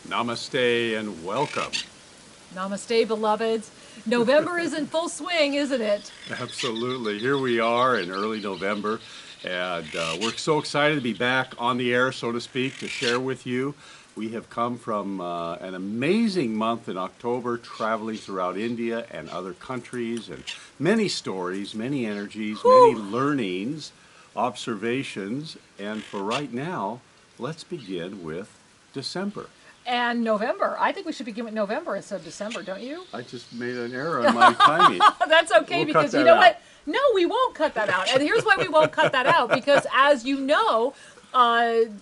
Namaste and welcome. Namaste, beloveds. November is in full swing, isn't it? Absolutely. Here we are in early November, and we're so excited to be back on the air, so to speak, to share with you. We have come from an amazing month in October, traveling throughout India and other countries, and many stories, many energies, many learnings, observations, and for right now, let's begin with December. And November. I think we should begin with November instead of December, don't you? I just made an error in my timing. That's okay, We'll because cut you that know out. what? No, we won't cut that out. And here's why we won't cut that out. Because as you know,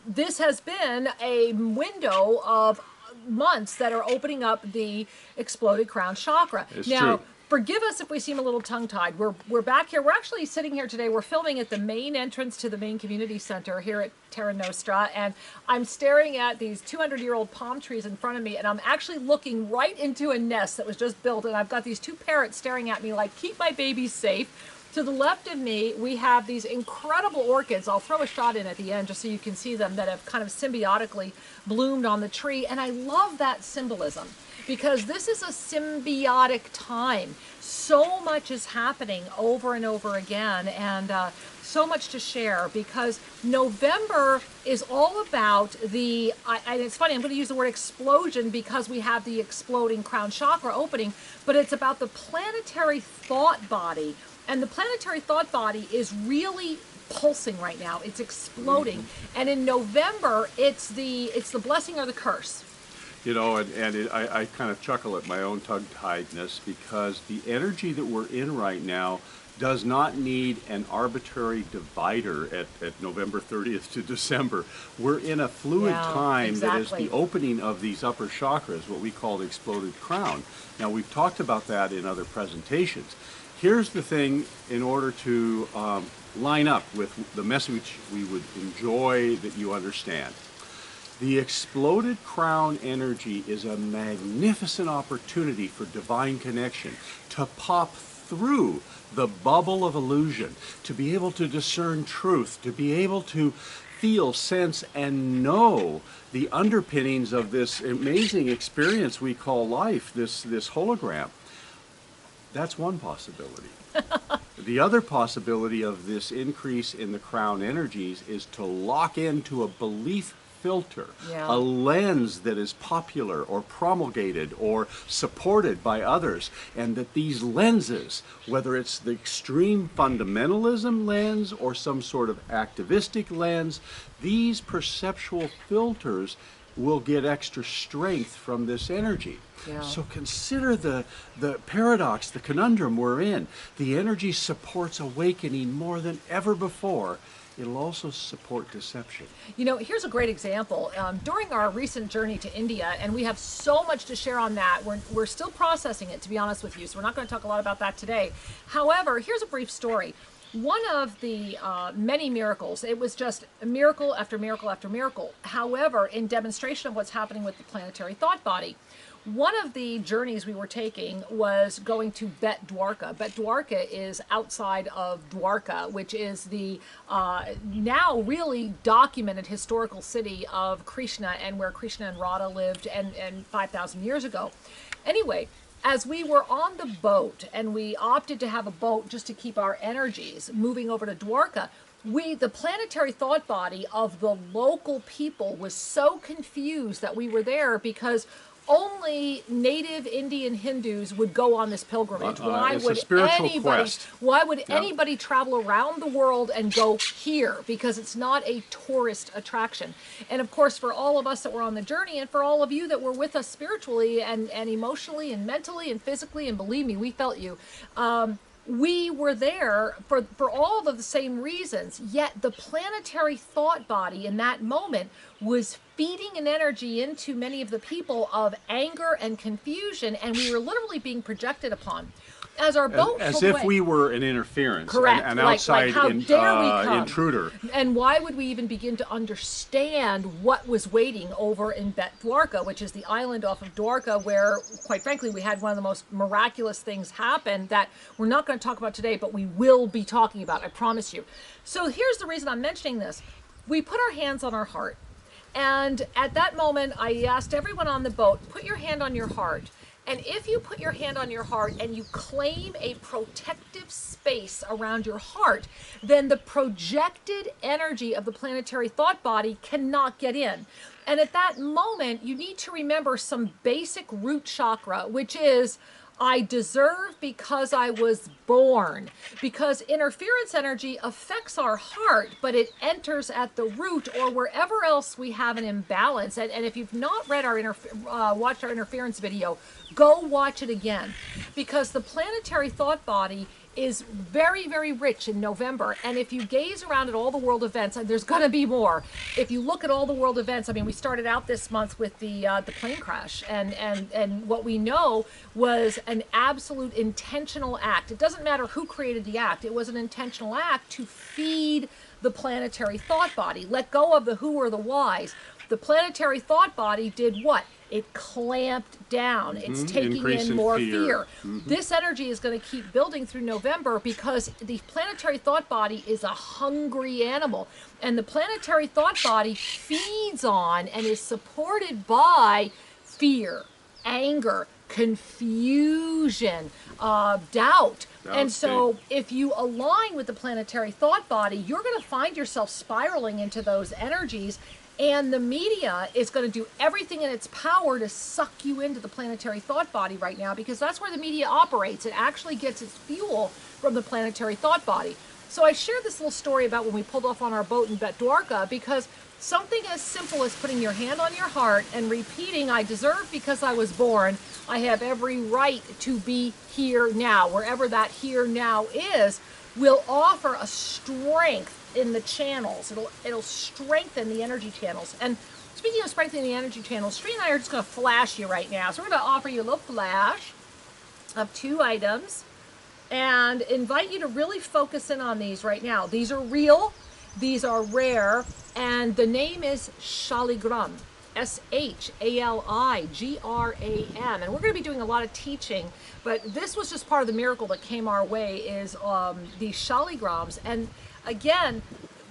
this has been a window of months that are opening up the exploded crown chakra. It's now, true. forgive us if we seem a little tongue-tied. We're back here. We're actually sitting here today. We're filming at the main entrance to the main community center here at Teranostra, and I'm staring at these 200-year-old palm trees in front of me, and I'm actually looking right into a nest that was just built, and I've got these two parrots staring at me like, keep my babies safe. To the left of me, we have these incredible orchids. I'll throw a shot in at the end just so you can see them, that have kind of symbiotically bloomed on the tree. And I love that symbolism because this is a symbiotic time. So much is happening over and over again, and so much to share, because November is all about the, and it's funny, I'm going to use the word explosion because we have the exploding crown chakra opening, but it's about the planetary thought body. And the planetary thought body is really pulsing right now. It's exploding. And in November, it's the blessing or the curse. You know, I kind of chuckle at my own tongue-tiedness because the energy that we're in right now does not need an arbitrary divider at November 30th to December. We're in a fluid time that is the opening of these upper chakras, what we call the exploded crown. Now, we've talked about that in other presentations. Here's the thing, in order to line up with the message we would enjoy that you understand. The exploded crown energy is a magnificent opportunity for divine connection, to pop through the bubble of illusion, to be able to discern truth, to be able to feel, sense, and know the underpinnings of this amazing experience we call life, this hologram. That's one possibility. The other possibility of this increase in the crown energies is to lock into a belief filter, a lens that is popular or promulgated or supported by others, and that these lenses, whether it's the extreme fundamentalism lens or some sort of activistic lens, these perceptual filters will get extra strength from this energy. So consider the paradox, the conundrum we're in. The energy supports awakening more than ever before. It'll also support deception. You know, here's a great example. During our recent journey to India, and we have so much to share on that, we're still processing it, to be honest with you, so we're not going to talk a lot about that today. However, here's a brief story. One of the many miracles, it was just a miracle after miracle after miracle. However, in demonstration of what's happening with the planetary thought body, one of the journeys we were taking was going to Bet Dwarka. Bet Dwarka is outside of Dwarka, which is the now really documented historical city of Krishna, and where Krishna and Radha lived and 5,000 years ago. Anyway, as we were on the boat, and we opted to have a boat just to keep our energies moving over to Dwarka, the planetary thought body of the local people was so confused that we were there, because only native Indian Hindus would go on this pilgrimage. It's a spiritual quest. Why would anybody travel around the world and go here? Because it's not a tourist attraction. And of course, for all of us that were on the journey, and for all of you that were with us spiritually and emotionally and mentally and physically, and believe me, we felt you, we were there for all of the same reasons, yet the planetary thought body in that moment was feeding an energy into many of the people of anger and confusion, and we were literally being projected upon. As our boat as pulled if away, we were an interference, correct, an like outside how dare we come? intruder. And why would we even begin to understand what was waiting over in Bet Dwarka, which is the island off of Dwarka, where, quite frankly, we had one of the most miraculous things happen that we're not going to talk about today, but we will be talking about, I promise you. So here's the reason I'm mentioning this. We put our hands on our heart, And at that moment, I asked everyone on the boat, put your hand on your heart. And if you put your hand on your heart and you claim a protective space around your heart, then the projected energy of the planetary thought body cannot get in. And at that moment, you need to remember some basic root chakra, which is, I deserve because I was born. Because interference energy affects our heart, but it enters at the root or wherever else we have an imbalance. And if you've not read our watched our interference video, go watch it again. Because the planetary thought body is very, very rich in November. And if you gaze around at all the world events, and there's going to be more, if you look at all the world events, I mean, we started out this month with the plane crash, and what we know was an absolute intentional act. It doesn't matter who created the act. It was an intentional act to feed the planetary thought body. Let go of the who or the whys. The planetary thought body did what? It clamped down. It's taking in more fear. This energy is going to keep building through November because the planetary thought body is a hungry animal. And the planetary thought body feeds on and is supported by fear, anger, confusion, doubt. And so if you align with the planetary thought body, you're going to find yourself spiraling into those energies. And the media is going to do everything in its power to suck you into the planetary thought body right now, because that's where the media operates. It actually gets its fuel from the planetary thought body. So I shared this little story about when we pulled off on our boat in Betdwarka, because something as simple as putting your hand on your heart and repeating, I deserve because I was born, I have every right to be here now, wherever that here now is, will offer a strength in the channels. It'll strengthen the energy channels. And speaking of strengthening the energy channels, Sri and I are just going to flash you right now. So we're going to offer you a little flash of 2 items and invite you to really focus in on these right now. These are real, these are rare, and the name is Shaligram. Shaligram. And we're going to be doing a lot of teaching, but this was just part of the miracle that came our way, is these Shaligrams. And again,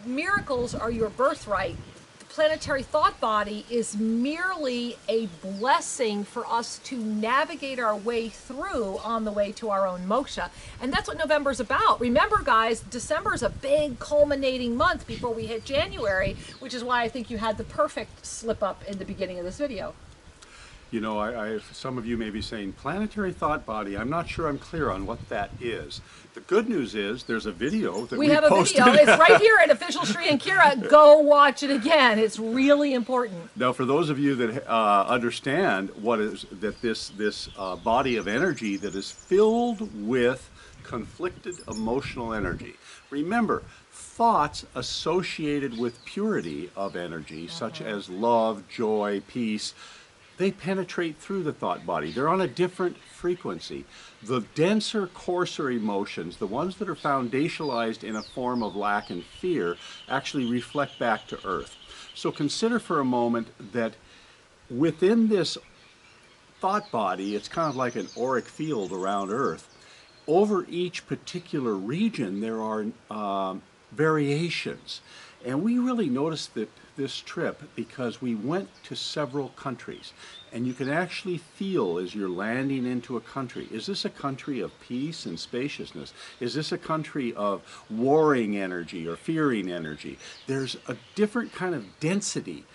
miracles are your birthright. The planetary thought body is merely a blessing for us to navigate our way through on the way to our own moksha. And that's what November's about. Remember, guys, December's a big culminating month before we hit January, which is why I think you had the perfect slip up in the beginning of this video. You know, some of you may be saying, planetary thought body, I'm not sure I'm clear on what that is. The good news is there's a video that we posted. We have a video. It's right here at Official Sri and Kira. Go watch it again. It's really important. Now, for those of you that understand what is that this body of energy that is filled with conflicted emotional energy. Remember, thoughts associated with purity of energy, such as love, joy, peace, they penetrate through the thought body. They're on a different frequency. The denser, coarser emotions, the ones that are foundationalized in a form of lack and fear, actually reflect back to Earth. So consider for a moment that within this thought body, it's kind of like an auric field around Earth. Over each particular region, there are variations. And we really noticed that this trip because we went to several countries, and you can actually feel as you're landing into a country, is this a country of peace and spaciousness? Is this a country of warring energy or fearing energy? There's a different kind of density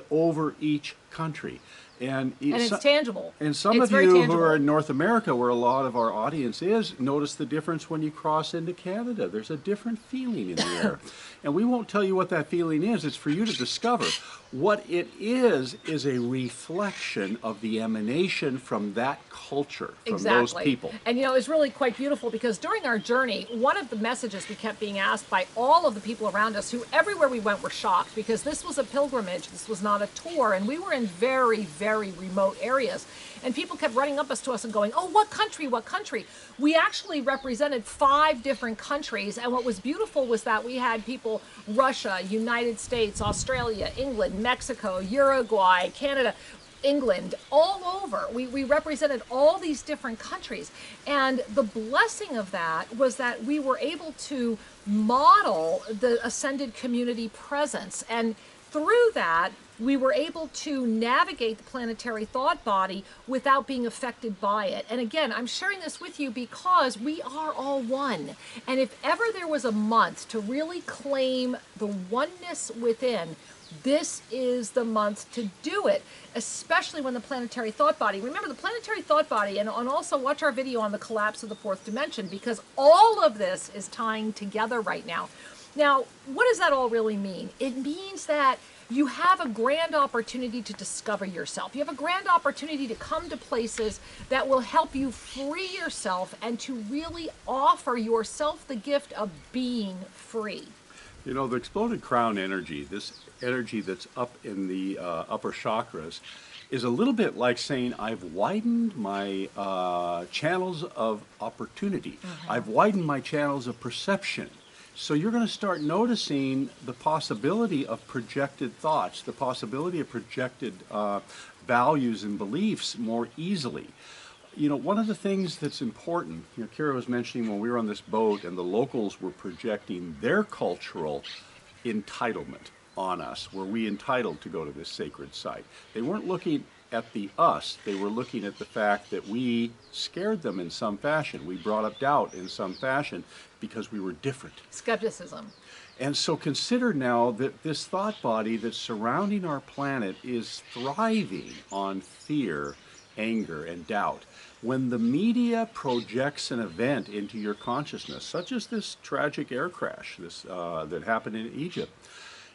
over each country. And it's tangible. And some of you who are in North America, where a lot of our audience is, notice the difference when you cross into Canada. There's a different feeling in the air. And we won't tell you what that feeling is. It's for you to discover. What it is a reflection of the emanation from that culture, from those people. And you know, it's really quite beautiful, because during our journey, one of the messages we kept being asked by all of the people around us, who everywhere we went were shocked, because this was a pilgrimage, this was not a tour, and we were in very, very remote areas. And people kept running up to us and going, oh, what country, what country? We actually represented 5 different countries, and what was beautiful was that we had people, Russia, United States, Australia, England, Mexico, Uruguay, Canada, England, all over. We represented all these different countries. And the blessing of that was that we were able to model the ascended community presence. And through that, we were able to navigate the planetary thought body without being affected by it. And again, I'm sharing this with you because we are all one. And if ever there was a month to really claim the oneness within, this is the month to do it, especially when the planetary thought body. Remember the planetary thought body, and also watch our video on the collapse of the fourth dimension, because all of this is tying together right now. Now, what does that all really mean? It means that you have a grand opportunity to discover yourself. You have a grand opportunity to come to places that will help you free yourself and to really offer yourself the gift of being free. You know, the exploded crown energy, this energy that's up in the upper chakras, is a little bit like saying, I've widened my channels of opportunity. I've widened my channels of perception. So you're going to start noticing the possibility of projected thoughts, the possibility of projected values and beliefs more easily. You know, one of the things that's important, you know, Kira was mentioning when we were on this boat and the locals were projecting their cultural entitlement on us. Were we entitled to go to this sacred site? They weren't looking at the us, they were looking at the fact that we scared them in some fashion. We brought up doubt in some fashion because we were different. Skepticism. And so consider now that this thought body that's surrounding our planet is thriving on fear, anger, and doubt. When the media projects an event into your consciousness, such as this tragic air crash that happened in Egypt,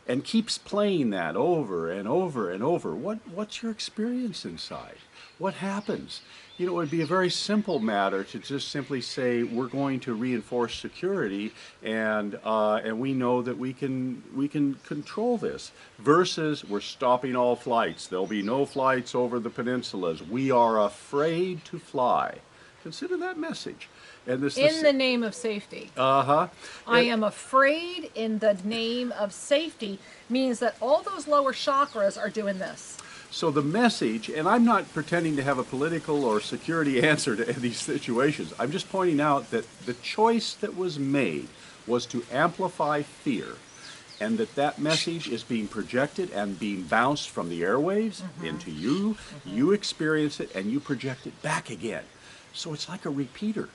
and keeps playing that over and over and over, what's your experience inside? What happens? You know, it would be a very simple matter to just simply say we're going to reinforce security, and we know that we can control this. Versus we're stopping all flights. There'll be no flights over the peninsulas. We are afraid to fly. Consider that message. And this in the name of safety. I am afraid in the name of safety means that all those lower chakras are doing this. So the message, and I'm not pretending to have a political or security answer to these situations, I'm just pointing out that the choice that was made was to amplify fear, and that message is being projected and being bounced from the airwaves into you. You experience it and you project it back again. So it's like a repeater.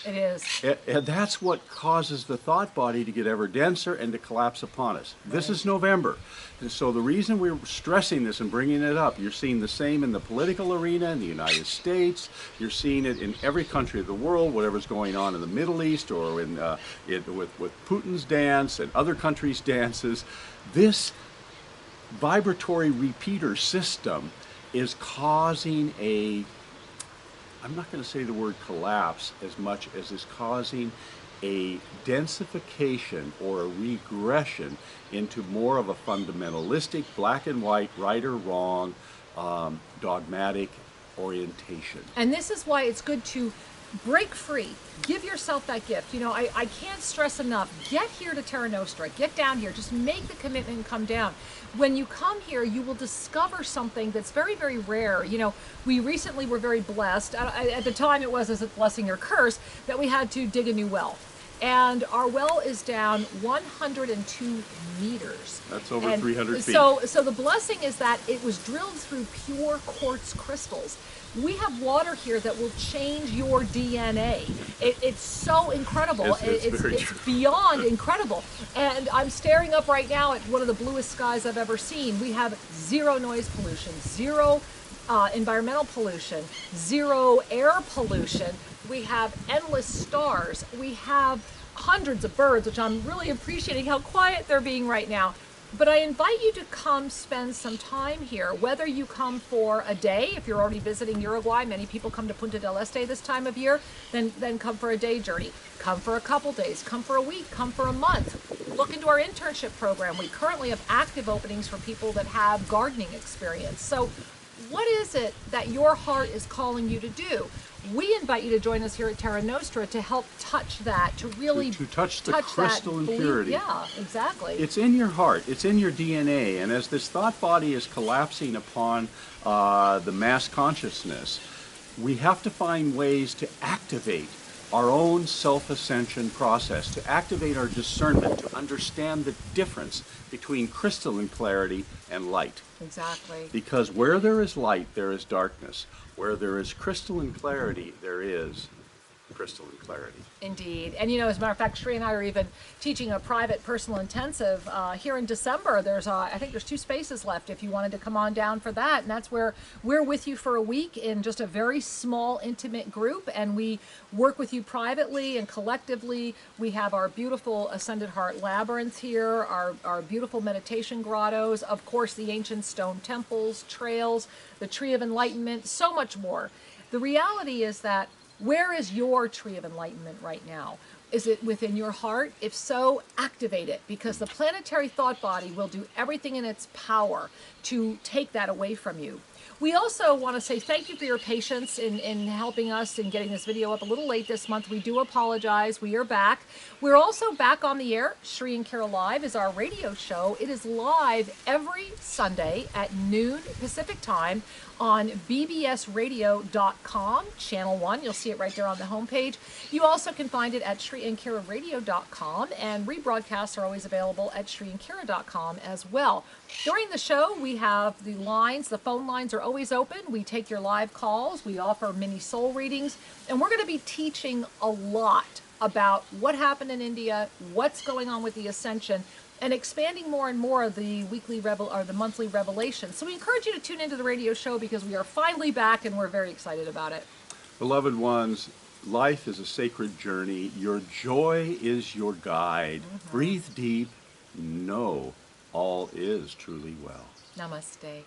It is. And that's what causes the thought body to get ever denser and to collapse upon us. This is November. And so the reason we're stressing this and bringing it up, you're seeing the same in the political arena in the United States. You're seeing it in every country of the world, whatever's going on in the Middle East or with Putin's dance and other countries' dances. This vibratory repeater system is causing I'm not going to say the word collapse as much as it's causing a densification or a regression into more of a fundamentalistic, black and white, right or wrong, dogmatic orientation. And this is why it's good to break free. Give yourself that gift. You know, I can't stress enough. Get here to Teranostra. Get down here. Just make the commitment and come down. When you come here, you will discover something that's very, very rare. You know, we recently were very blessed. At the time, it was as a blessing or curse that we had to dig a new well. And our well is down 102 meters. That's over 300 feet. So the blessing is that it was drilled through pure quartz crystals. We have water here that will change your DNA. It's so incredible. It's beyond incredible. And I'm staring up right now at one of the bluest skies I've ever seen. We have zero noise pollution, zero environmental pollution, zero air pollution. We have endless stars. We have hundreds of birds, which I'm really appreciating how quiet they're being right now. But I invite you to come spend some time here, whether you come for a day, if you're already visiting Uruguay, many people come to Punta del Este this time of year, then come for a day journey. Come for a couple days, come for a week, come for a month. Look into our internship program. We currently have active openings for people that have gardening experience. So what is it that your heart is calling you to do? We invite you to join us here at Teranostra to help touch that, to really to touch the crystal impurity. Yeah, exactly. It's in your heart. It's in your DNA. And as this thought body is collapsing upon the mass consciousness, we have to find ways to activate our own self-ascension process, to activate our discernment, to understand the difference between crystalline clarity and light. Exactly. Because where there is light, there is darkness. Where there is crystalline clarity, there is crystalline clarity. Indeed. And you know, as a matter of fact, Sri and I are even teaching a private personal intensive here in December. There's, I think there's 2 spaces left if you wanted to come on down for that. And that's where we're with you for a week in just a very small, intimate group. And we work with you privately and collectively. We have our beautiful Ascended Heart Labyrinth here, our beautiful meditation grottos, of course, the ancient stone temples, trails, the Tree of Enlightenment, so much more. The reality is that where is your tree of enlightenment right now? Is it within your heart? If so, activate it, because the planetary thought body will do everything in its power to take that away from you. We also want to say thank you for your patience in helping us in getting this video up a little late this month. We do apologize. We are back. We're also back on the air. Sri and Kara Live is our radio show. It is live every Sunday at noon Pacific time on bbsradio.com, channel 1. You'll see it right there on the homepage. You also can find it at shriandkararadio.com, and rebroadcasts are always available at shriandkara.com as well. During the show, we have the lines, the phone lines are always open. We take your live calls. We offer mini soul readings, and we're going to be teaching a lot about what happened in India, what's going on with the ascension, and expanding more and more of the the monthly revelations. So we encourage you to tune into the radio show because we are finally back and we're very excited about it. Beloved ones, life is a sacred journey. Your joy is your guide. Breathe deep. Know all is truly well. Namaste.